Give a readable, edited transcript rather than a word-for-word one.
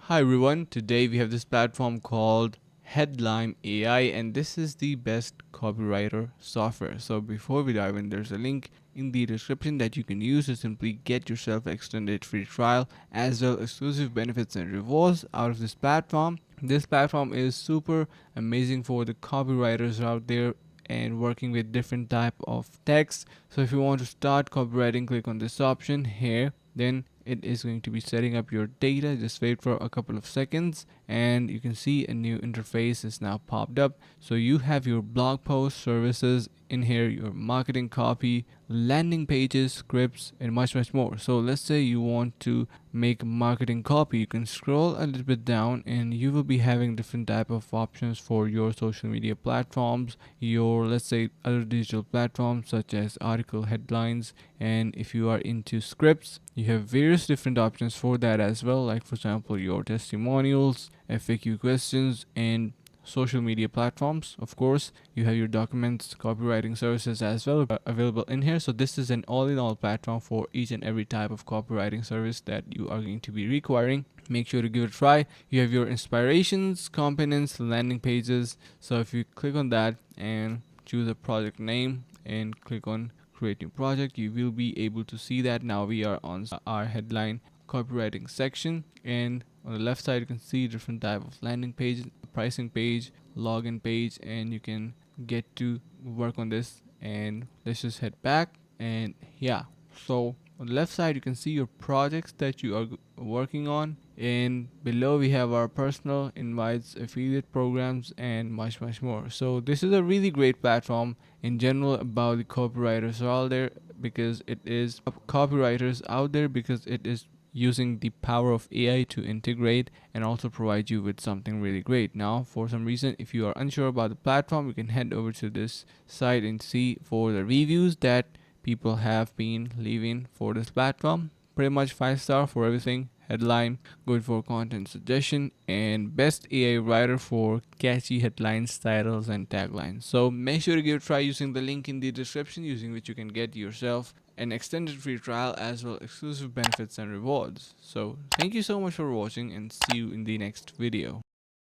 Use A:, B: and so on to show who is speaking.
A: Hi everyone, today we have this platform called Headline AI and this is the best copywriter software. So before we dive in, there's a link in the description that you can use to simply get yourself extended free trial as well exclusive benefits and rewards out of this platform. This platform is super amazing for the copywriters out there and working with different type of text. So if you want to start copywriting, click on this option here, then it is going to be setting up your data. Just wait for a couple of seconds and you can see a new interface is now popped up. So you have your blog post services in here, your marketing copy, landing pages, scripts, and much more. So let's say you want to make marketing copy, you can scroll a little bit down and you will be having different type of options for your social media platforms, your let's say other digital platforms such as article headlines. And if you are into scripts, you have various different options for that as well, like for example your testimonials, FAQ questions, and social media platforms. Of course, you have your documents, copywriting services as well available in here. So this is an all-in-all platform for each and every type of copywriting service that you are going to be requiring. Make sure to give it a try. You have your inspirations, components, landing pages. So if you click on that and choose a project name and click on create new project, you will be able to see that now we are on our headline copywriting section, and on the left side you can see different type of landing page, pricing page, login page, and you can get to work on this. And let's just head back, and yeah, so on the left side you can see your projects that you are working on, and below we have our personal invites, affiliate programs, and much more. So this is a really great platform in general about the copywriters out there, because it is copywriters out there because it is using the power of AI to integrate and also provide you with something really great. Now, for some reason, if you are unsure about the platform, you can head over to this site and see for the reviews that people have been leaving for this platform. Pretty much 5 star for everything. Headline, good for content suggestion, and best AI writer for catchy headlines, titles, and taglines. So make sure to give it a try using the link in the description, using which you can get yourself an extended free trial as well exclusive benefits and rewards. So thank you so much for watching and see you in the next video.